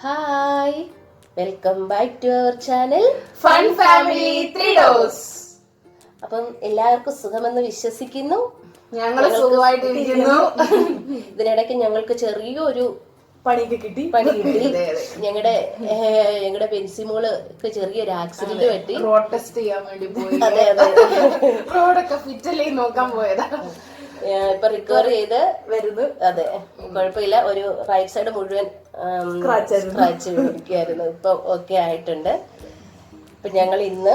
Hi, welcome back to our channel fun family 3 ഡോസ്. അപ്പം എല്ലാവർക്കും സുഖമെന്ന് വിശ്വസിക്കുന്നു. ഞങ്ങൾ സുഖമായിട്ടിരിക്കുന്നു. ഇതിനിടയ്ക്ക് ഞങ്ങൾക്ക് ചെറിയൊരു പണി കിട്ടി. ഞങ്ങളുടെ ബെൻസിമോൾക്ക് ചെറിയൊരു ആക്സിഡന്റ് പറ്റി. റോഡ് ടെസ്റ്റ് ചെയ്യാൻ വേണ്ടി പോയി. അതെ അതെ, റോഡൊക്കെ ഫിറ്റല്ലേ നോക്കാൻ പോയതാ. ഇപ്പൊ റിക്കവർ ചെയ്ത് വരുന്നു. അതെ, കുഴപ്പമില്ല. ഒരു റൈറ്റ് സൈഡ് മുഴുവൻ സ്ക്രാച്ച് ഇരിക്കുകയായിരുന്നു. ഇപ്പൊ ഓക്കെ ആയിട്ടുണ്ട്. ഇപ്പൊ ഞങ്ങൾ ഇന്ന്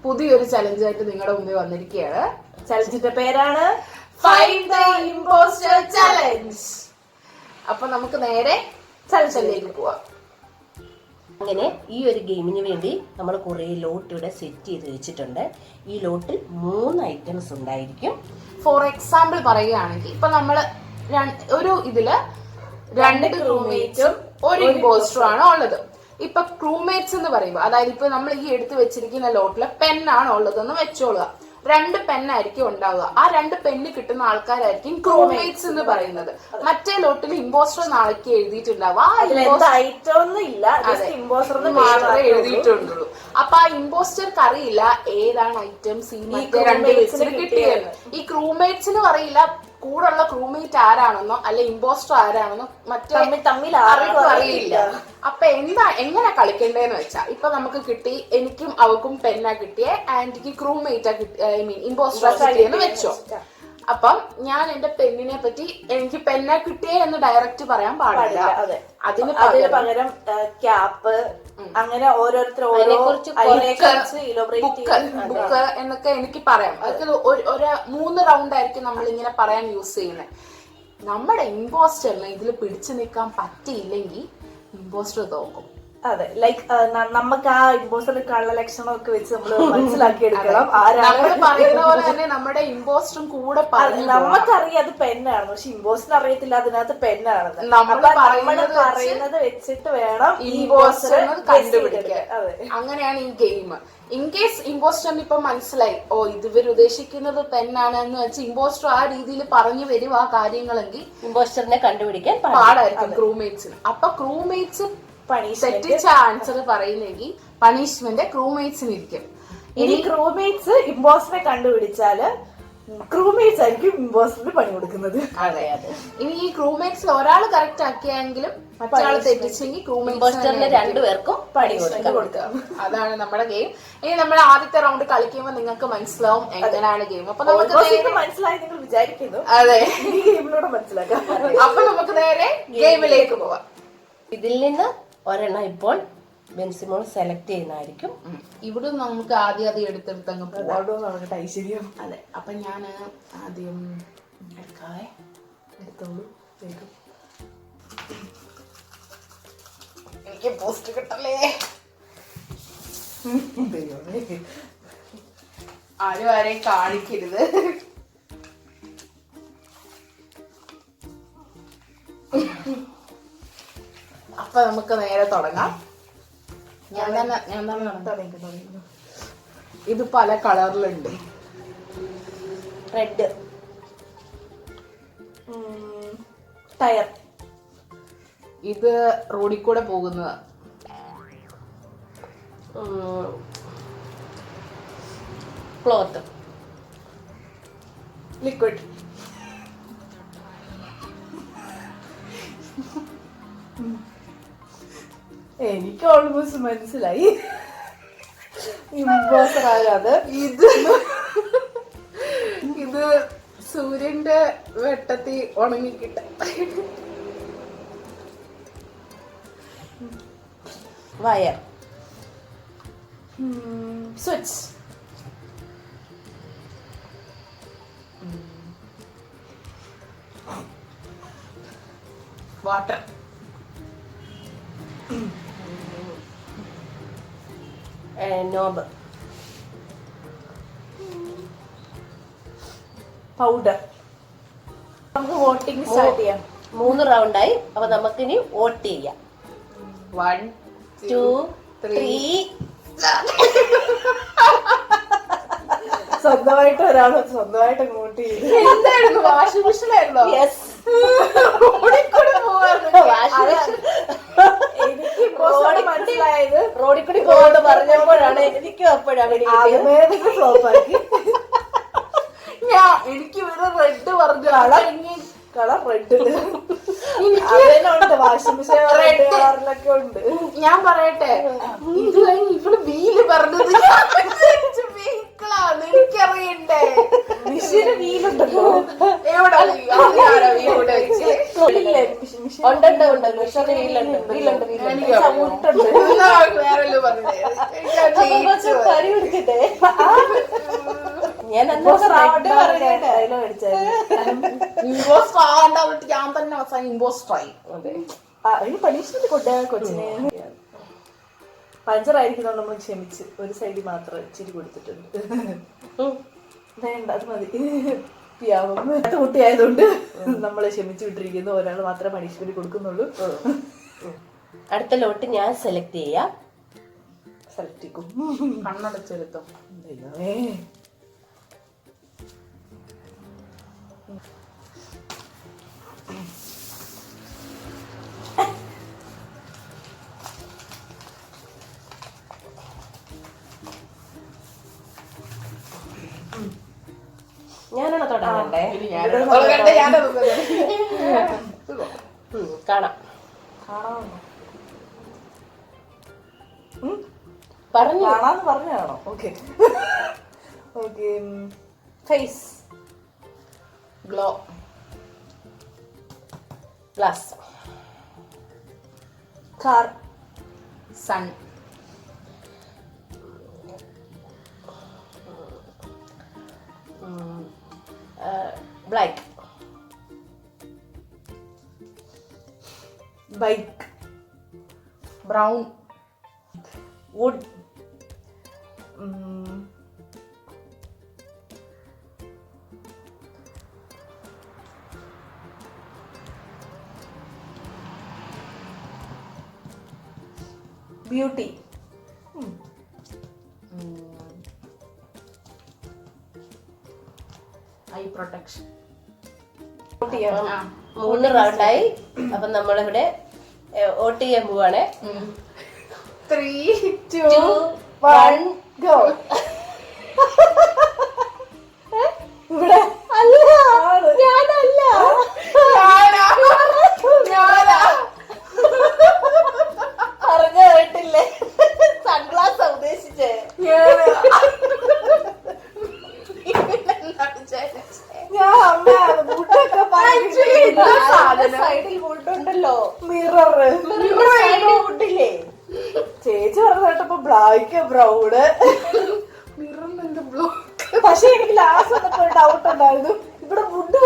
പുതിയൊരു ചലഞ്ചായിട്ട് നിങ്ങളുടെ മുമ്പിൽ വന്നിരിക്കുകയാണ്. ചലഞ്ചിന്റെ പേരാണ് ഫൈൻഡ് ദ ഇമ്പോസ്റ്റർ ചലഞ്ച്. അപ്പൊ നമുക്ക് നേരെ ചലഞ്ചിലേക്ക് പോവാം. അങ്ങനെ ഈ ഒരു ഗെയിമിന് വേണ്ടി നമ്മൾ കുറേ ലോട്ട് ഇവിടെ സെറ്റ് ചെയ്ത് വെച്ചിട്ടുണ്ട്. ഈ ലോട്ടിൽ 3 ഐറ്റംസ് ഉണ്ടായിരിക്കും. ഫോർ എക്സാമ്പിൾ പറയുകയാണെങ്കിൽ ഇപ്പൊ നമ്മള് ഒരു ഇതില് 2 ക്രൂമേറ്റ്സും ഒരു ഇമ്പോസ്റ്ററും ആണ് ഉള്ളത്. ഇപ്പൊ ക്രൂമേറ്റ്സ് എന്ന് പറയുമ്പോൾ, അതായത് ഇപ്പൊ നമ്മൾ ഈ എടുത്ത് വെച്ചിരിക്കുന്ന ലോട്ടില് പെന്നാണ് ഉള്ളതെന്ന് വെച്ചോളുക. 2 പെന്നായിരിക്കും ഉണ്ടാവുക. ആ 2 പെന്ന് കിട്ടുന്ന ആൾക്കാരായിരിക്കും ക്രൂമേറ്റ്സ് എന്ന് പറയുന്നത്. മറ്റേ ലോട്ടിൽ ഇമ്പോസ്റ്റർ നാളേക്ക് എഴുതിയിട്ടുണ്ടാവുക. മാത്രമേ എഴുതിയിട്ടുള്ളൂ. അപ്പൊ ആ ഇമ്പോസ്റ്റർക്ക് അറിയില്ല ഏതാണ് ഐറ്റംസ് ഈ മറ്റേ 2 വെച്ചിട്ട് കിട്ടിയെന്ന്. ഈ ക്രൂമേറ്റ്സിന് അറിയില്ല കൂടെയുള്ള ക്രൂമേറ്റ് ആരാണെന്നോ അല്ലെ ഇമ്പോസ്റ്റർ ആരാണെന്നോ മറ്റേ ആർക്കും അറിയില്ല. അപ്പൊ എങ്ങനെ കളിക്കണ്ടേന്ന് വെച്ചാ, ഇപ്പൊ നമുക്ക് കിട്ടി, എനിക്കും അവക്കും പെന്നാ കിട്ടിയേ, ആന്റിക്ക് ക്രൂമേറ്റാ കിട്ടിയ, ഐ മീൻ ഇമ്പോസ്റ്റർ കിട്ടിയെന്ന് വെച്ചോ. അപ്പം ഞാൻ എന്റെ പെണ്ണിനെ പറ്റി എനിക്ക് പെന്നാ കിട്ടിയേ എന്ന് ഡയറക്റ്റ് പറയാൻ പാടില്ല. അതിന് പകരം ക്യാപ്പ്, അങ്ങനെ ബുക്ക് എന്നൊക്കെ എനിക്ക് പറയാം. അതൊക്കെ 3 റൗണ്ട് ആയിരിക്കും നമ്മൾ ഇങ്ങനെ പറയാൻ യൂസ് ചെയ്യുന്നത്. നമ്മുടെ ഇമ്പോസ്റ്ററിന് ഇതിൽ പിടിച്ചു നിൽക്കാൻ പറ്റിയില്ലെങ്കിൽ ഇമ്പോസ്റ്റർ തോക്കും. അതെ, ലൈക്ക് നമുക്ക് ആ ഇമ്പോസ്റ്ററിൽ കള്ള ലക്ഷണമൊക്കെ വെച്ച് നമ്മൾ മനസ്സിലാക്കി എടുക്കണം. നമ്മൾ പറയുന്ന പോലെ തന്നെ നമ്മുടെ ഇമ്പോസ്റ്ററും കൂടെ നമുക്കറിയാം അത് പെന്നാണ്, പക്ഷെ ഇമ്പോസ്റ്റർ അറിയത്തില്ല അതിനകത്ത് പെന്നാണെന്ന്. നമ്മൾ പറയുന്നത് വെച്ചിട്ട് വേണം ഇമ്പോസ്റ്റർ കണ്ടുപിടിക്കാൻ. അങ്ങനെയാണ് ഈ ഗെയിം. ഇൻ കേസ് ഇമ്പോസ്റ്ററിന് ഇപ്പൊ മനസ്സിലായി, ഓ ഇവർ ഉദ്ദേശിക്കുന്നത് പെന്നാണ് എന്ന് വെച്ച് ഇമ്പോസ്റ്റർ ആ രീതിയിൽ പറഞ്ഞു വരും ആ കാര്യങ്ങളെങ്കിൽ ഇമ്പോസ്റ്ററിനെ കണ്ടുപിടിക്കാൻ പാടായിരിക്കും ക്രൂമേറ്റ്സിന്. അപ്പൊ ക്രൂമേറ്റ്സ് തെറ്റിച്ച ആൻസർ പറയുന്നെങ്കിൽ പണിഷ്മെന്റ് ക്രൂമേറ്റ്സിന് ഇരിക്കും. ഇനി ക്രൂമേറ്റ്സ് ഇമ്പോസ്റ്ററെ കണ്ടുപിടിച്ചാല് ക്രൂമേറ്റ്സ് ആയിരിക്കും ഇമ്പോസ്റ്ററിന് പണി കൊടുക്കുന്നത്. അതെ അതെ. ഇനി ഈ ക്രൂമേറ്റ്സിൽ ഒരാൾ കറക്റ്റ് ആക്കിയെങ്കിലും മറ്റൊരാൾ തെറ്റിച്ചെങ്കിൽ ഇമ്പോസ്റ്ററിന് 2 പേർക്കും പണി കൊടുക്കാം. അതാണ് നമ്മുടെ ഗെയിം. ഇനി നമ്മൾ ആദ്യത്തെ റൗണ്ട് കളിക്കുമ്പോൾ നിങ്ങൾക്ക് മനസ്സിലാവും എങ്ങനെയാണ് ഗെയിം. അപ്പൊ നമുക്ക് മനസ്സിലായി നിങ്ങൾ വിചാരിക്കുന്നു. അതെ, ഈ ഗെയിമിലൂടെ മനസ്സിലാക്കാം. അപ്പൊ നമുക്ക് നേരെ ഗെയിമിലേക്ക് പോവാം. ഇതിൽ നിന്ന് ഒരെണ്ണം ഇപ്പോൾ ബെൻസിമോൾ സെലക്ട് ചെയ്യുന്നതായിരിക്കും. ഇവിടെ നമുക്ക് ആദ്യം എടുത്തെടുത്തങ്ങ് പോവാം. ഐശ്വര്യം. അതെ, അപ്പൊ ഞാൻ ആദ്യം എടുക്കാവേ. എടുത്തോളൂ. എനിക്ക് പോസ്റ്റ് കിട്ടല്ലേ. ആരെയും കാണിക്കരുത്. അപ്പൊ നമുക്ക് നേരെ തുടങ്ങാം. ഞാൻ തന്നെ ഇത് പല കളറിലുണ്ട്. റെഡ്, ടയർ, ഇത് റോഡിൽ കൂടെ പോകുന്നത്. ക്ലോത്ത്, ലിക്വിഡ്, എനിക്ക് ഓൾമോസ്റ്റ് മനസ്സിലായി ഇമ്പോസ്റ്റർ ആകാതെ. ഇത് സൂര്യന്റെ വെട്ടത്തിൽ ഉണങ്ങിക്കിട്ട wire, switch, water, knob, powder. നമുക്ക് വോട്ടിംഗ് സ്റ്റാർട്ട് ചെയ്യാം. 3 റൗണ്ടായി. അപ്പൊ നമുക്കിനി വോട്ട് ചെയ്യാം. 1 2 3. സ്വന്തമായിട്ട് ഒരാൾ സ്വന്തമായിട്ട് വോട്ട് ചെയ്തു. എന്തായിരുന്നു, വാഷിംഗ് മെഷീനായിരുന്നോ? യെസ്. റോഡിൽ കൂടി പോകുന്നത് പറഞ്ഞപ്പോഴാണ് എനിക്കും അപ്പോഴാണ് ഫ്ലോപ്പാക്കി. എനിക്ക് ഇവിടെ റെഡ് പറഞ്ഞു കളർ റെഡ് അതിനുണ്ട്, വാഷിംഗ് മെഷീൻ റെഡ് കളറിലൊക്കെ ഉണ്ട്. ഞാൻ പറയട്ടെ, ഇത് കഴിഞ്ഞ് ഇവിടെ വീല് പറഞ്ഞത് വീക്കളാന്ന് എനിക്കറിയണ്ടേ. മെഷീന് വീലുണ്ടല്ലോ. എവിടെ വീലുണ്ട് വെച്ച് വേറെ പറഞ്ഞേ ഞാൻ ഇമ്പോസ്റ്റർ ആകണ്ടാവിട്ട് ഞാൻ തന്നെ അവസാനം ഇമ്പോസ്റ്റർ ആയി. പണിഷ്മെന്റ് കൊണ്ടേ കൊച്ചിനെ. പഞ്ചറായിരിക്കുന്നോണ്ട് നമ്മൾ ക്ഷമിച്ച് ഒരു സൈഡിൽ മാത്രം ഇച്ചിരി കൊടുത്തിട്ടുണ്ട്. വേണ്ട, അത് മതി. കുട്ടിയായതുകൊണ്ട് നമ്മളെ ക്ഷമിച്ചു വിട്ടിരിക്കുന്നു. ഒരാൾ മാത്രമേ പണിഷ്മെന്റ് കൊടുക്കുന്നുള്ളൂ. അടുത്ത ലോട്ട് ഞാൻ സെലക്ട് ചെയ്യാം. സെലക്ട് ചെയ്യും. കണ്ണടച്ചെടുത്തോ. ഞാനാണോ തുടങ്ങണ്ടേ? കാണാം. പറഞ്ഞു കാണാന്ന് പറഞ്ഞാണോ? Okay okay. Face, glow, glass, car, sun, black, bike, brown, wood, beauty, eye protection. 3 റൗണ്ടായി. അപ്പൊ നമ്മളിവിടെ വോട്ട് ചെയ്യാൻ പോവാണ്. 3, 2, 1 ഗോ. ഇവിടെ ഞാനല്ല, പറഞ്ഞ കേട്ടില്ലേ? സൺഗ്ലാസ് ഉദ്ദേശിച്ചേ. ഞാൻ അമ്മയാണ്. മുട്ടൊക്കെ സൈഡിൽ വുഡുണ്ടല്ലോ. മിറർ വുഡില്ലേ? ചേച്ചി പറഞ്ഞ കേട്ടപ്പോ ബ്ലാക്ക് ബ്രൗണ്. മിററിന്റെ ബ്ലൂ. പക്ഷെ എനിക്ക് ലാസ്റ്റ് വന്നപ്പോ ഒരു ഡൗട്ട് ഉണ്ടായിരുന്നു. ഇവിടെ വുഡ്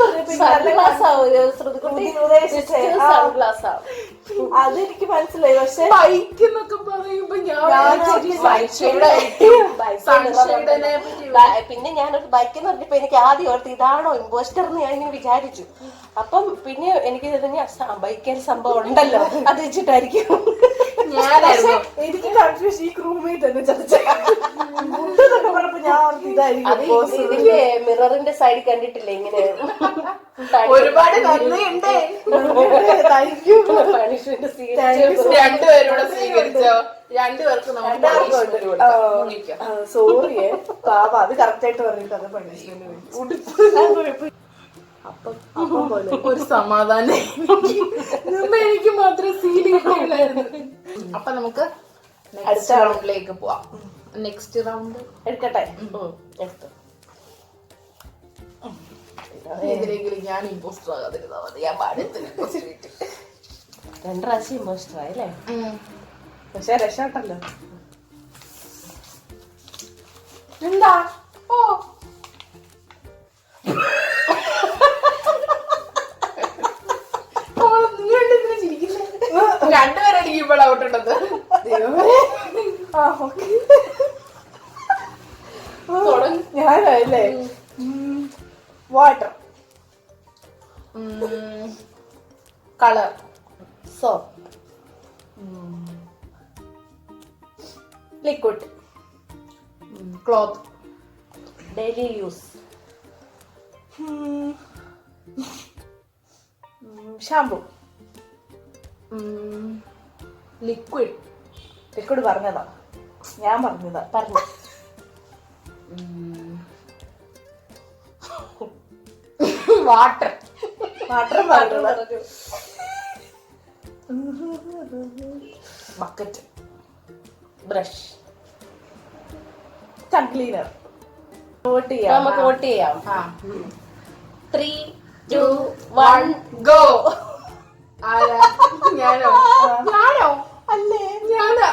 അതെനിക്ക് മനസ്സിലായി. പക്ഷെ ബൈക്ക് എന്നൊക്കെ പറയുമ്പോ പിന്നെ ഞാനൊരു ബൈക്ക് എന്ന് പറഞ്ഞപ്പോ എനിക്ക് ആദ്യം ഓർത്ത് ഇതാണോ ഇമ്പോസ്റ്റർ എന്ന് ഞാൻ ഇങ്ങനെ വിചാരിച്ചു. അപ്പം പിന്നെ എനിക്ക് ബൈക്കിൽ സംഭവം ഉണ്ടല്ലോ, അത് വെച്ചിട്ടായിരിക്കും. എനിക്ക് കൺഫ്യൂഷൻ. ഈ റൂംമേറ്റ് തന്നെ ചതച്ചൊക്കെ പറഞ്ഞപ്പോ ഞാൻ ഇതായിരിക്കും. ഇതിന്റെ മിററിന്റെ സൈഡ് കണ്ടിട്ടില്ലേ ഇങ്ങനെ ഒരുപാട് നന്ദിയുണ്ട്. രണ്ടുപേരും സ്വീകരിച്ചോ? രണ്ടുപേർക്ക് സോറിയേ പാവ, അത് കറക്റ്റ് ആയിട്ട് പറഞ്ഞിട്ട് അത് പണിഷ്മെന്റ്. ഒരു സമാധാനം എനിക്ക് മാത്രം സീൽ കിട്ടില്ലായിരുന്നു. അപ്പൊ നമുക്ക് അടുത്ത റൗണ്ടിലേക്ക് പോവാം. നെക്സ്റ്റ് റൗണ്ട് എടുക്കട്ടെ. ഇതിലെങ്കിലും ഞാൻ ഇമ്പോസ്റ്റർ ആകാതിരുന്നാ മതി. ഞാൻ പാടത്തില്ല. 2 പ്രാവശ്യം ഇമ്പോസ്റ്റർ ആയല്ലേ? പക്ഷെ രക്ഷപ്പെട്ടല്ലോ. എന്താ? ഓ രണ്ടുപേരും ഇപ്പോൾ ഔട്ടുണ്ടത്. ഞാനല്ലേ. Water, colour, soap, liquid, cloth, daily use, shampoo, liquid. Liquid പറഞ്ഞതാ. ഞാൻ പറഞ്ഞതാ. പറഞ്ഞു. വാട്ടർ. വാട്ടർ പറഞ്ഞത്. Bucket. Brush. Tongue cleaner. Vote ചെയ്യാം. നമുക്ക് വോട്ട് ചെയ്യാം. ആ 3, 2, 1 ഗോ. ആരാ? ഞാനോ? ഞാനോ? അല്ലേ? ഞാനാ.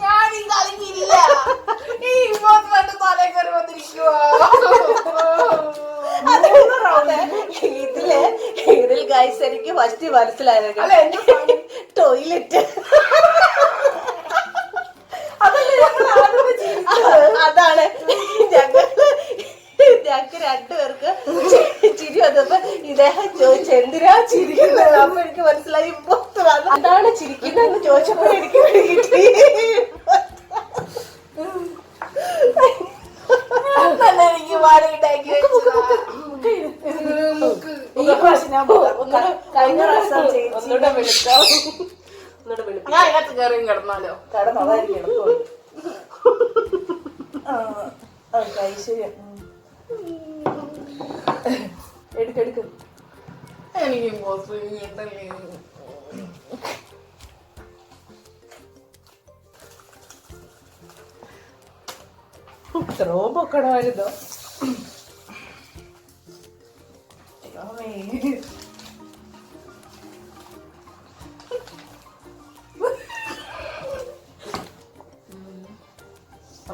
ഞാൻ ഈ കളിക്കില്ല. ഈ ഇമ്പോർട്ടന്റ് തലേ കയറി വന്നിരിക്കുവാ. ഇതിൽ ഗൈസ് എനിക്ക് ഫസ്റ്റ് മനസ്സിലായത് അല്ല എന്റെ ടോയ്ലറ്റ്. അതാണ് ഞങ്ങൾക്ക് രണ്ടുപേർക്ക് ചിരി വന്നപ്പോ ഇദ്ദേഹം ചോദിച്ചു എന്തിനാ ചിരിക്കുന്നത്. അപ്പൊ എനിക്ക് മനസ്സിലായി ഇമ്പോസ്റ്റർ അതാണ് ചിരിക്കുന്നതെന്ന് ചോദിച്ചപ്പോ എനിക്ക് കിട്ടി. എനിക്ക് വാടകയുണ്ടാക്കി ഈ പ്രാവശ്യം ഞാൻ കഴിഞ്ഞ പ്രാവശ്യം ഒന്നുകൂടെ വിളിക്കാം. ഞാൻ അതിനകത്ത് കയറിയും കിടന്നാലോ? കടന്ന് അതായിരിക്കും എളുപ്പമുണ്ട്. ഐശ്വര്യം എടുക്കെടുക്ക്. എനിക്ക് ഇമ്പോസ്റ്റർ കിട്ടല്ലേ. ത്രോ പൊക്കണമായിരുന്നോ?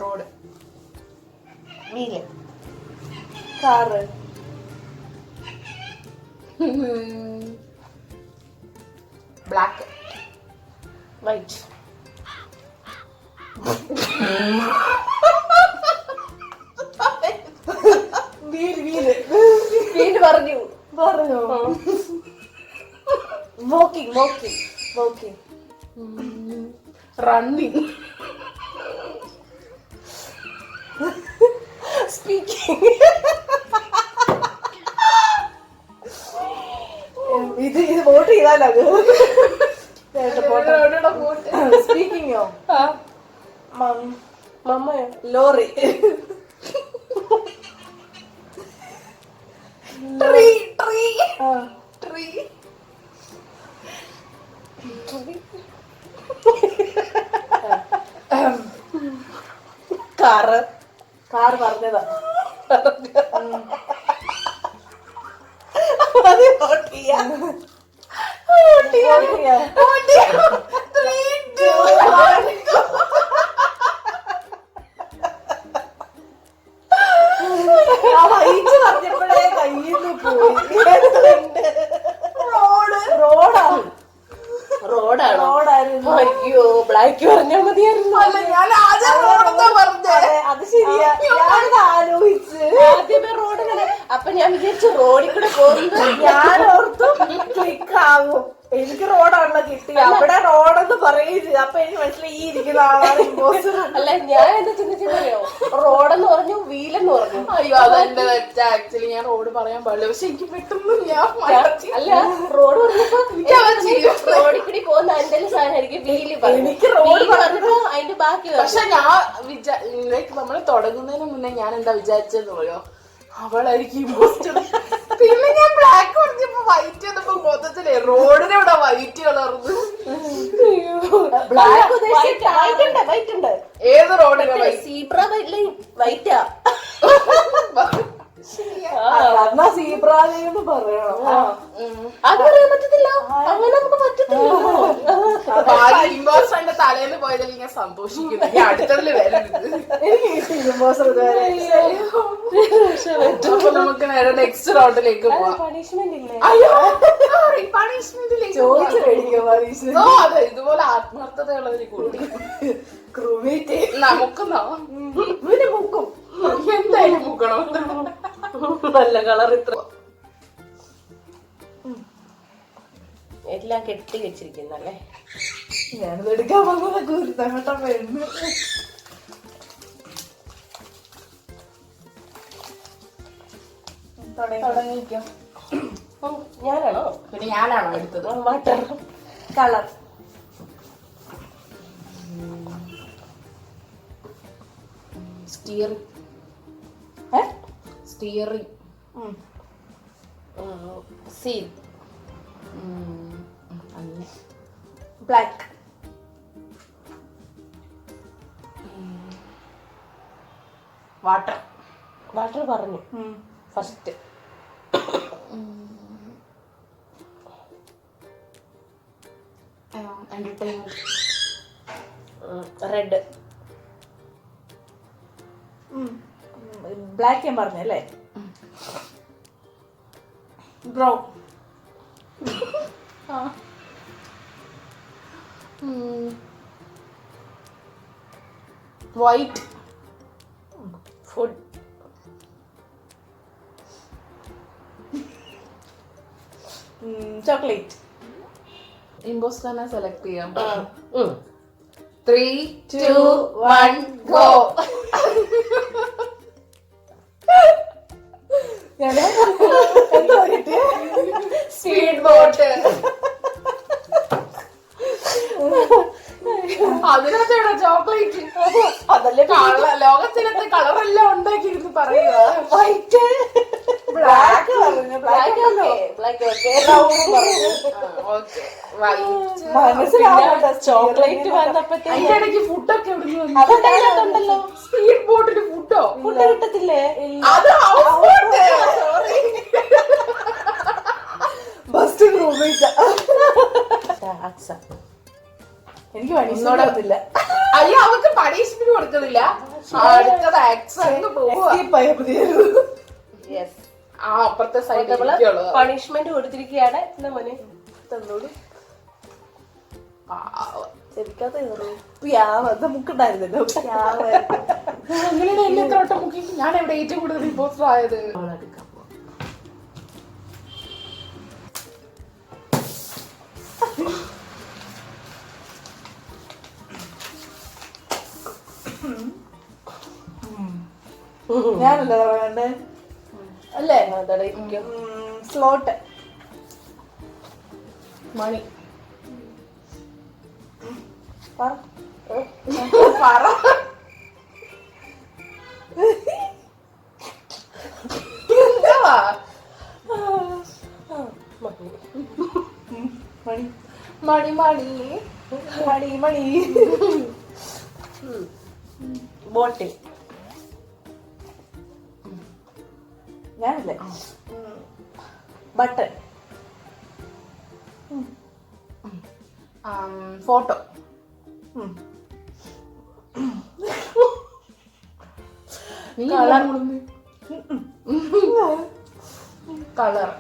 Road. Wheel. Car. Black. White. Wheel wheel പറഞ്ഞു. പറഞ്ഞോ? Walking walking walking. Running. Speaking. ഇത് വോട്ട് ചെയ്താലോ? പോട്ട്. സ്പീക്കിങ്ങോ? മമ്മയോ? Lorry. Tree. Tree. Tree. Car. Car പറഞ്ഞതാ. അത് വോട്ട് ചെയ്യാം. വൈറ്റ് പറഞ്ഞപ്പോഴേ കയ്യിന്ന് പോയി. റോഡാ. റോഡാണോ? റോഡായിരുന്നു. അയ്യോ ബ്ലാക്ക് പറഞ്ഞാ മതിയായിരുന്നു. അല്ല ഞാൻ ആദ്യം റോഡെന്നാ പറഞ്ഞേ. അത് ശരിയാ. ഞാനത് ആലോചിച്ച് ആദ്യമേ റോഡ് ഇങ്ങനെ അപ്പൊ ഞാൻ വിചാരിച്ചു റോഡിൽ കൂടെ പോകുന്നത്. ഞാനോർത്തു ക്ലിക്ക് ആകും. എനിക്ക് റോഡാണല്ലോ കിട്ടി. അവിടെ റോഡെന്ന് പറയുക. അപ്പൊ എനിക്ക് മനസ്സിലായി ഈ ഇരിക്കുന്ന ആളാണ് ഇമ്പോസ്റ്റർ. അല്ല ഞാൻ എന്താ ചിന്തിച്ചറിയോ, റോഡെന്ന് പറഞ്ഞു വീലെന്ന് പറഞ്ഞു. അയ്യോ അതെന്റെ തെറ്റാ. ആക്ച്വലി ഞാൻ റോഡ് പറയാൻ പാടില്ല. പക്ഷെ എനിക്ക് പെട്ടെന്ന് ഞാൻ അല്ല റോഡ് പറഞ്ഞപ്പോ റോഡിൽ കൂടി പോകുന്ന അതിന്റെ സാധനമായിരിക്കും വീല് പറഞ്ഞു. എനിക്ക് റോഡ് പറഞ്ഞപ്പോ അതിന്റെ ബാക്കി പറഞ്ഞു. പക്ഷെ ഞാൻ ലൈക്ക് നമ്മള് തുടങ്ങുന്നതിന് മുന്നേ ഞാൻ എന്താ വിചാരിച്ചെന്ന് പറയോ, അവളായിരിക്കും ഇമ്പോസ്റ്റർ. പിന്നെ ഞാൻ ബ്ലാക്ക് പറഞ്ഞപ്പോ വൈറ്റ് വന്നപ്പോ മൊത്തത്തിലേ റോഡിനെ ഇവിടെ വൈറ്റ് കളർന്ന്. ബ്ലാക്ക് ഉദ്ദേശിച്ചിട്ട് വൈറ്റ് ഉണ്ട്. ഏത് റോഡിനെ സീബ്ര വൈറ്റാ. എന്നാ സീബ്രാന്ന് പറയണം. അത് പറയാൻ പറ്റത്തില്ല. അങ്ങനെ നമുക്ക് പറ്റത്തില്ല. ഇമ്പോസ്റ്ററിന്റെ തലേന്ന് പോയതിൽ ഞാൻ സന്തോഷിക്കുന്നു. ഞാൻ അടുത്തതില് വരരുത്. എനിക്ക് ഇമ്പോസ്റ്റർ ഇതുവരെ അപ്പൊ നമുക്ക് നേരെ നെക്സ്റ്റ് റൗണ്ടിലേക്ക് പോവാം. പണിഷ്മെന്റ് ഇല്ലേ? അയ്യോ പണിഷ്മെന്റിലേക്ക് ചോദിച്ചു മേടിക്കും പരീക്ഷ. ഓ അതെ ഇതുപോലെ ആത്മാർത്ഥതയുള്ളവര് കൂടി ക്രൂമേറ്റ് നമുക്കെന്നോ ഇവന് മുക്കും. എന്തായാലും മുക്കണം. നല്ല കളർ ഇത്ര എല്ലാം കെട്ടി വെച്ചിരിക്കുന്നല്ലേ. ഞാനത് എടുക്കാൻ വന്നത് ഗുരുത്തങ്ങട്ടം വരുന്നു. തുടങ്ങിക്കോ. ഞാനാണോ? പിന്നെ ഞാനാണോ എടുത്തത്? Water. Colour. Steering. Steering. Scene. Black. Water. Water പറഞ്ഞു ഫസ്റ്റ്. എന്റർടൈൻമെന്റ്. റെഡ്. ബ്ലാക്ക് ഞാൻ പറഞ്ഞല്ലേ. ബ്രൗൺ. വൈറ്റ്. ഫുഡ്. ചോക്ലേറ്റ്. ഇമ്പോസ്റ്ററിനെ സെലക്ട് ചെയ്യാം. 3, 2, 1 ഗോ. എന്താ കിട്ടിയ? Speed boat. അതിനകത്ത് ചോക്ലേറ്റ്. അതല്ലേ ലോകത്തിനകത്ത് കളറെല്ലാം ഉണ്ടാക്കിയിരുന്നു പറയുക. വൈറ്റ്. ബ്ലാക്ക് പറഞ്ഞു. ബ്ലാക്ക് മനസ്സിലാവണ്ട. ചോക്ലേറ്റ് വന്നപ്പോഴത്തേക്ക് അതിന്റെ ഇടയ്ക്ക് ഫുഡൊക്കെ ഉണ്ടല്ലോ. സ്പീഡ് ബോട്ടിന് ഫുഡോ? ഫുഡ് കിട്ടത്തില്ലേ? അത് ബസ്റ്റ് റൂമില്ല. എനിക്ക് പണിഷ്മെന്റ്. അയ്യോ, അവർക്ക് പണിഷ്മെന്റ് കൊടുക്കുന്നില്ല. അടുത്തത് ആക്സൺ പോവുക. ആ അപ്പുറത്തെ സൈഡിൽ പണിഷ്മെന്റ് കൊടുത്തിരിക്കുകയാണ്. എന്നാ മോനെ തന്നോട് മുക്കുണ്ടായിരുന്നല്ലോ. അങ്ങനെയാണ് എന്നെ ത്രോട്ടം മുക്കി. ഞാൻ എവിടെ ഏറ്റവും കൂടുതൽ ഇമ്പോസ്റ്റർ ആയത്? ഞാനല്ലേ പറയണ്ടേ അല്ലേ? സ്ലോട്ട്. മണി. പറ. മണി മണി മണി മണി മണി. ബോട്ടിൽ. ഞാനല്ലേ? Button. Photo. Colour.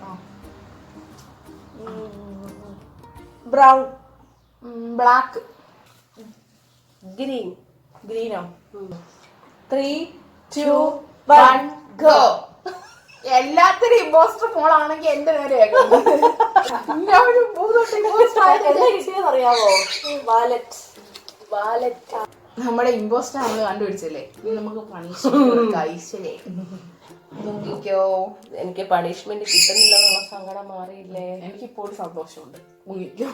Brown. Black. Green. Green or? 3, 2, 1 go. എല്ലാത്തിനും ഇമ്പോസ്റ്റർ മോളാണെങ്കിൽ എന്റെ നേരെയാകും. അറിയാമോ? വാലറ്റ്. വാലറ്റ്. നമ്മുടെ ഇമ്പോസ്റ്റർ നമ്മള് കണ്ടുപിടിച്ചല്ലേ. ഇനി നമുക്ക് പണിഷ്മെന്റ്. എനിക്ക് പണിഷ്മെന്റ് കിട്ടുന്നില്ല എന്നുള്ള സങ്കടം മാറിയില്ലേ? എനിക്കിപ്പോൾ സന്തോഷമുണ്ട്. മുങ്ങിക്കോ.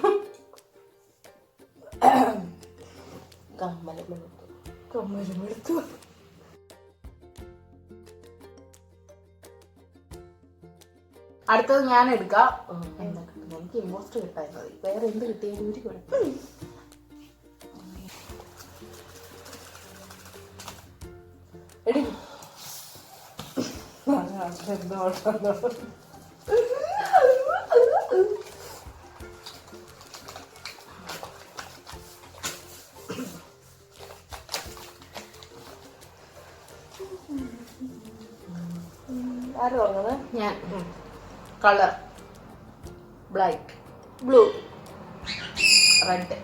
കമ്മലുമെടുത്തു. അടുത്തത് ഞാൻ എടുക്കാം. എനിക്ക് ഇമ്പോസ്റ്റർ കിട്ടാൻ മതി. വേറെ എന്ത് കിട്ടിയാലും ഒരു കുഴപ്പം. എടി ആര് പറഞ്ഞത്? ഞാൻ. കളർ. ബ്ലാക്ക്. ബ്ലൂ. റെഡ്.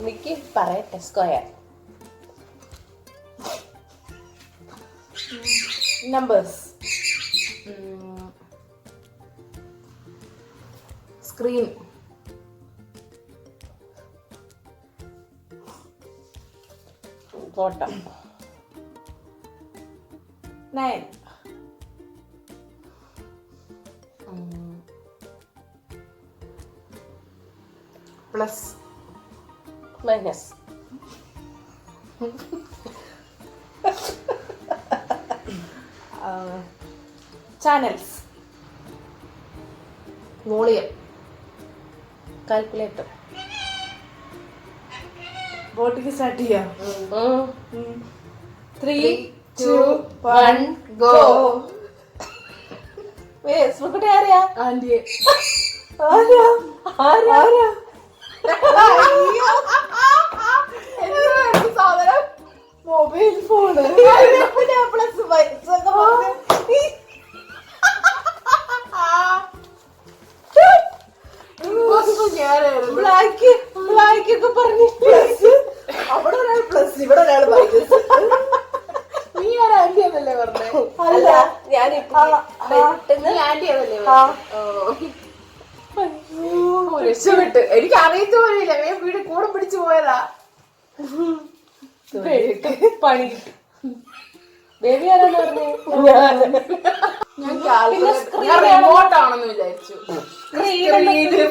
എനിക്ക് പറയട്ടെ. Square. Numbers. Screen. Photo. 9. Plus minus. Channels. Volume. Calculator. Boutique start ചെയ്യാം. 3, 2, 1 ഗോ. ഫേസ്ബുക്കിന്റെ ആരെയാ? ആന്റിയെ. ആരാ? ആരാ? സാധനം mobile phone. Plus black black ഒക്കെ പറഞ്ഞു. പ്ലസ് അവിടെ ഒരാൾ പ്ലസ്, ഇവിടെ ഒരാൾ മൈനസ്. നീ ഒരു ആന്റി അതല്ലേ പറഞ്ഞേ? അല്ല ഞാനിപ്പോ പെട്ടെന്ന് ആന്റി അതല്ലേ രക്ഷപ്പെട്ട്. എനിക്ക് അറിയത്ത പോലെയില്ല, വീട് കൂടെ പിടിച്ചു പോയതാ. പണി കിട്ടി. ബേബി ആരാന്ന് പറഞ്ഞേ? ഞാൻ റിമോട്ട് ആണെന്ന് വിചാരിച്ചു.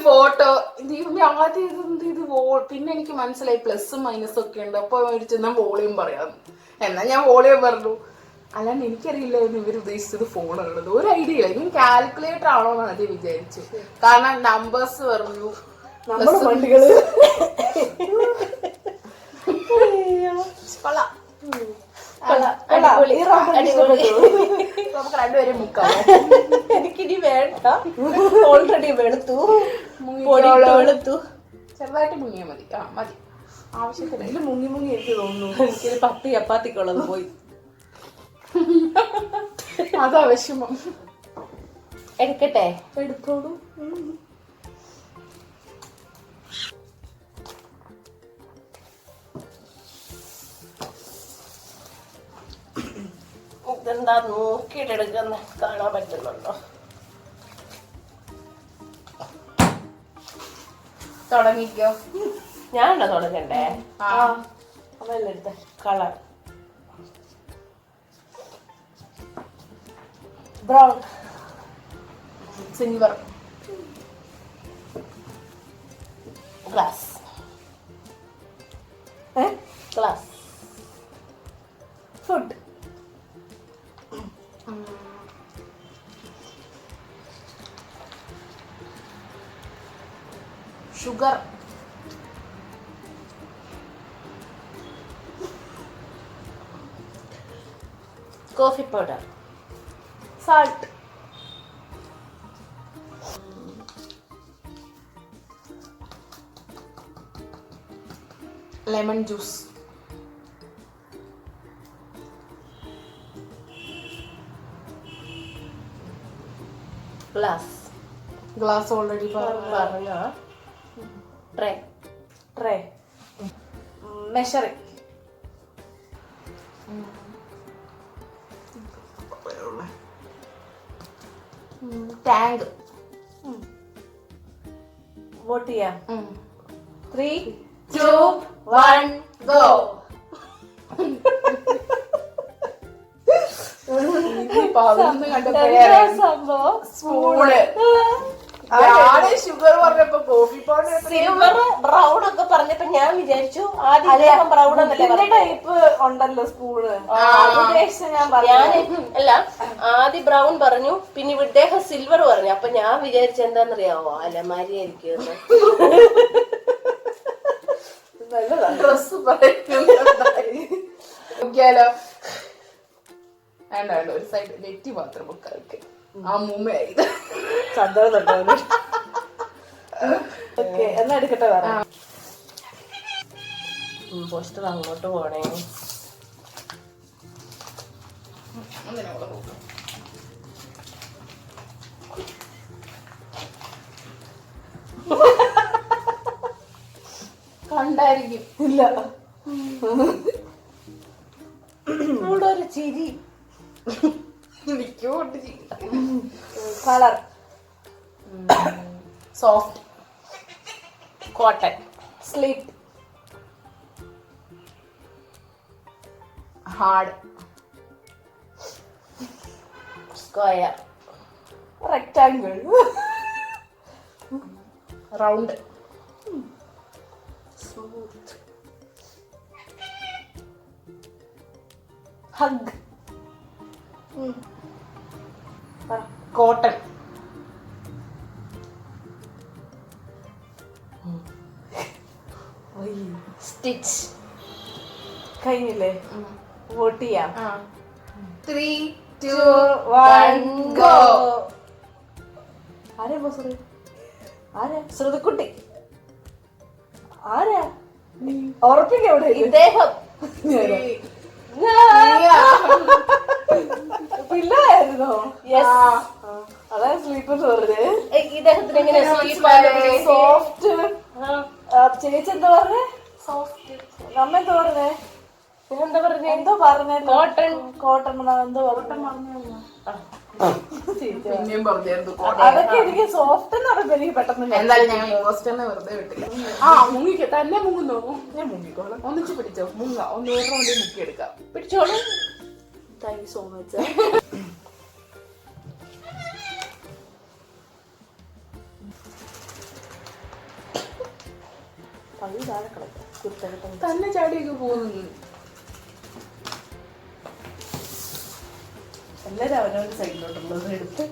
ഫോട്ടോ ആദ്യം ഇത് പിന്നെ എനിക്ക് മനസ്സിലായി പ്ലസും മൈനസും ഒക്കെ ഉണ്ട്. അപ്പൊ മേടിച്ചെന്നാ വോളിയം പറയാം. എന്നാ ഞാൻ വോളിയം പറഞ്ഞു. അല്ലാണ്ട് എനിക്കറിയില്ലായിരുന്നു ഇവർ ഉദ്ദേശിച്ചത് ഫോണുള്ളത്. ഒരു ഐഡിയ ഇല്ല. ഇനി കാൽക്കുലേറ്റർ ആണോ എന്ന് ആദ്യം വിചാരിച്ചു. കാരണം നമ്പേഴ്സ് പറഞ്ഞു. നമ്മുടെ വണ്ടികള് കൊള്ളാം. അടിപൊളി. നമുക്ക് രണ്ടുപേരും മുക്കാം. എനിക്കിനി വേണ്ട, ഓൾറെഡി വെളുത്തു, വെളുത്തു. ചെറുതായിട്ട് മുങ്ങിയാൽ മതി. ആ മതി, ആവശ്യത്തിന്. ഇതില് മുങ്ങി മുങ്ങി എനിക്ക് തോന്നുന്നു. എനിക്കൊരു 10 ചപ്പാത്തിക്കുള്ളത് പോയി. അതാ വിഷമം. എടുക്കട്ടെ? എടുത്തോളൂ. ഇതെന്താ നോക്കിയിട്ടെടുക്കുന്ന കാണാൻ പറ്റുന്നുണ്ടോ? തുടങ്ങിക്കോ. ഞാനുണ്ടോ തുടങ്ങണ്ടേ? അതല്ല എടുത്ത colour brown. Silver. Glass. Glass. Food. Sugar. Coffee powder. Salt. Lemon juice. Glass. Glass already പറഞ്ഞ tray. Tray. Measuring. Tank. Vote ചെയ്യാം. 3, 2, 1 ഗോ. സംഭവം സ്പൂണ്. ഷുഗർ പറഞ്ഞപ്പോ കോഫി പൗഡർ. സിൽവർ ബ്രൗൺ ഒക്കെ പറഞ്ഞപ്പോ ഞാൻ വിചാരിച്ചു ആദ്യം ബ്രൗൺ എന്നല്ലേ ടൈപ്പ് ഉണ്ടല്ലോ സ്പൂണ്. ഉദ്ദേശിച്ച ഞാൻ പറഞ്ഞു. അല്ല, ആദ്യം ബ്രൗൺ പറഞ്ഞു, പിന്നെ ഇദ്ദേഹം സിൽവർ പറഞ്ഞു. അപ്പൊ ഞാൻ വിചാരിച്ച എന്താന്നറിയാവോ, അലമാരി ആയിരിക്കും. നല്ലതാണ്. ഡ്രസ് നോക്കിയാലോ? വേണ്ട വേണ്ട, ഒരു സൈഡ് നെറ്റി മാത്രം ബുക്കാർക്ക്. ആ മൂമ്മയായത് ചന്ദ്രനുണ്ടോ? ഓക്കെ, എന്നാ എടുക്കട്ടെ. പറ. പോസ്റ്റർ അങ്ങോട്ട് പോണേ. കണ്ടായിരിക്കും. ഇല്ല. ഇവിടെ ഒരു ചിരി. Colour. Soft. Cotton. Sleep. Hard. Square, rectangle, round, hug, cotton, stitch. കഴിഞ്ഞില്ലേ? വോട്ട് ചെയ്യാം. 3, 2, 1 go. ആരാ ബോസ്? ആരാ? ശ്രുതിക്കുട്ടി. ആരാ? ഉറപ്പിക്കെവിടെ? ഇദ്ദേഹം. പിള്ളായിരുന്നോ? Yes. അതാ സ്ലീപ്പർ പറഞ്ഞത്. ഇദ്ദേഹത്തിന് എങ്ങനെ സോഫ്റ്റ്. ചേച്ചി എന്താ പറഞ്ഞേ? നമ്മ എന്താ പറഞ്ഞേ? എന്താ പറഞ്ഞേ? എന്തോ പറഞ്ഞേ? കോട്ടൺ. കോട്ടൺ എന്തോ പറഞ്ഞു. പിന്നെയും പറഞ്ഞു. അതൊക്കെ എനിക്ക് സോഫ്റ്റ് എന്ന് പറയുമ്പോ എനിക്ക് പെട്ടെന്ന് എന്തായാലും ഞാൻ ഇൻവെസ്റ്ററിനെ വെറുതെ വിട്ടില്ല. മുങ്ങിക്കോ, തന്നെ മുങ്ങുന്നോ? ഞാൻ മുങ്ങിക്കോളാം. ഒന്നിച്ച് പിടിച്ചോ, മുങ്ങ. ഒന്ന് വേറെ വണ്ടി മുക്കിയെടുക്കാം. പിടിച്ചോളൂ. Thank you so much. തന്നെ ചാടിയൊക്കെ പോകുന്നു. എല്ലാരും അവനവന്റെ സൈഡിലോട്ടുള്ളത് എടുത്ത്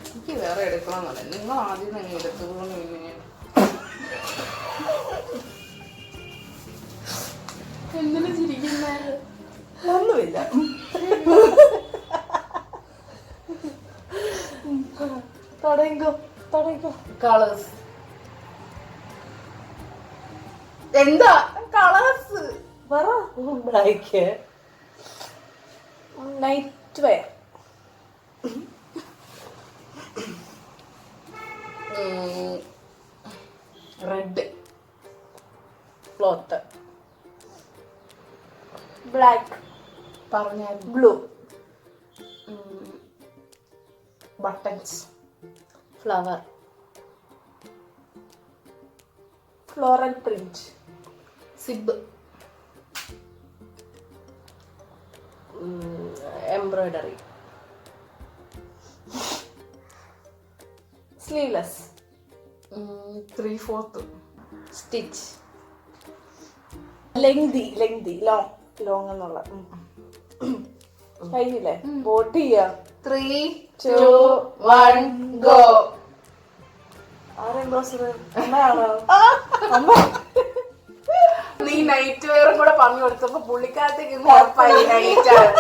എനിക്ക് വേറെ എടുക്കണമെന്നല്ല, നിങ്ങൾ ആദ്യം തന്നെ എടുത്തോന്ന്. എന്തിനു ചിരിക്കുന്നേ? ഒന്നുമില്ല. തുടങ്ങിക്കോ. കളേഴ്സ്. എന്താ colours? Black, night wear, red, cloth, black, പറഞ്ഞായിരുന്നു. Blue, buttons, flower, floral print, zip, embroidery, sleeveless, 3/4, stitch, lengthy, long എന്നുള്ള. കഴിഞ്ഞില്ലേ? വോട്ട് ചെയ്യാ. 3, 2, 1 go. ആരെയും ബോസ്? അമ്മയാണോ? അമ്മ. നീ നൈറ്റ് വെയറും കൂടെ പറഞ്ഞു കൊടുത്തപ്പോ പുള്ളിക്കാരത്തേക്ക് നൈറ്റ് ആണ്.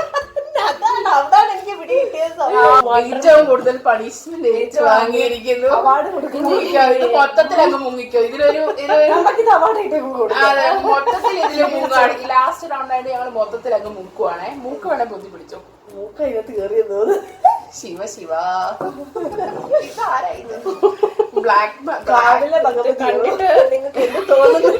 അതാണ് എനിക്ക് പിടി കിട്ടിയത്. ഏറ്റവും കൂടുതൽ പണിഷ്മെന്റ് വാങ്ങിയിരിക്കുന്നു. അവാർഡ് കൊടുക്കുന്നു. ഇത് മൊത്തത്തിൽ അങ്ങ് മുങ്ങിക്കോ. ഇതിലൊരു അവാർഡ് കിട്ടിയപ്പോ കൊടുക്കും. അതെ, മൊത്തത്തിൽ ഇതില് മുങ്ങുകയാണ്. ഈ ലാസ്റ്റ് റൗണ്ട് ആയിട്ട് ഞങ്ങൾ മൊത്തത്തിൽ അങ്ങ് മുക്കുവാണേ. മൂക്ക് വേണേ പൊത്തി പിടിച്ചോ. മൂക്ക ഇതിനകത്ത് കയറിയത് ശിവ ഇതാരാ ഇത്? ബ്ലാക്ക് രാവിലെ ഭഗവതി കണ്ടിട്ട് നിങ്ങൾക്ക് എന്ത് തോന്നുന്നു?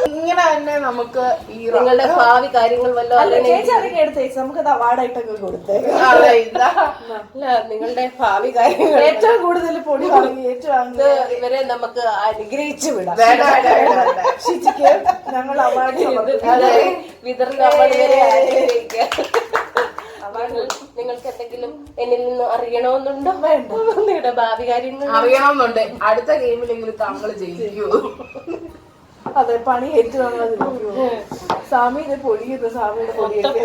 ഇങ്ങനെ തന്നെ നമുക്ക് ഈ നിങ്ങളുടെ ഭാവി കാര്യങ്ങൾ വല്ലോ ചേച്ചി അതൊക്കെ എടുത്തേച്ച് നമുക്കത് അവാർഡായിട്ടൊക്കെ കൊടുത്തേക്കാം. അല്ല, നിങ്ങളുടെ ഭാവി കാര്യങ്ങൾ ഏറ്റവും കൂടുതൽ പൊടി വാങ്ങി ഇവരെ നമുക്ക് അനുഗ്രഹിച്ചു വിടാം. ഷിജിക്ക് ഞങ്ങൾ അവാർഡ് വിതർന്ന് നമ്മൾ ഇവരെ അനുഗ്രഹിക്കാം. നിങ്ങൾക്ക് എന്തെങ്കിലും എന്നിൽ നിന്ന് അറിയണമെന്നുണ്ടോ? വേണ്ട. നിങ്ങളുടെ ഭാവി കാര്യങ്ങൾ അറിയണമെന്നുണ്ട്. അടുത്ത ഗെയിമിലെങ്കിലും താങ്കൾ ജയിക്കൂ. അതെ, പണി ഏറ്റു സ്വാമിയുടെ പൊടിയത്. സ്വാമിയുടെ പൊടിയൊക്കെ.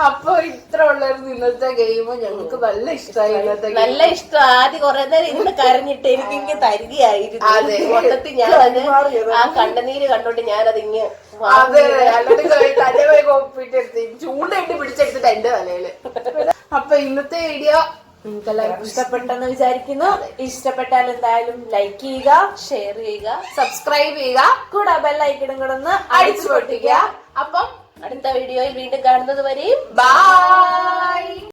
അപ്പൊ ഇത്ര ഉള്ളായിരുന്നു ഇന്നത്തെ ഗെയിം. ഞങ്ങൾക്ക് നല്ല ഇഷ്ടമായി. ഇന്നത്തെ നല്ല ഇഷ്ടം. ആദ്യം കുറെ നേരം ഇരുന്ന് കരഞ്ഞിട്ട് എനിക്ക് തരികയായിരുന്നു. മൊത്തത്തിൽ ഞാനത് ആ കണ്ണുനീര് കണ്ടോണ്ട് ഞാനത് ഇങ്ങ് അതെ, അല്ലെങ്കിൽ തലവരെ കോപ്പിട്ടെടുത്ത് ചൂണ്ടായിട്ട് പിടിച്ചെടുത്തിട്ട് എന്റെ തലയില്. അപ്പൊ ഇന്നത്തെ വീഡിയോ നിങ്ങൾക്ക് എല്ലാവർക്കും ഇഷ്ടപ്പെട്ടെന്ന് വിചാരിക്കുന്നു. ഇഷ്ടപ്പെട്ടാൽ എന്തായാലും ലൈക്ക് ചെയ്യുക, ഷെയർ ചെയ്യുക, സബ്സ്ക്രൈബ് ചെയ്യുക, കൂടെ ബെല്ലൈക്കണും കൂടെ ഒന്ന് അടിച്ചു പൊട്ടിക്കുക. അപ്പം അടുത്ത വീഡിയോയിൽ വീണ്ടും കാണുന്നത് വരെയും ബൈ.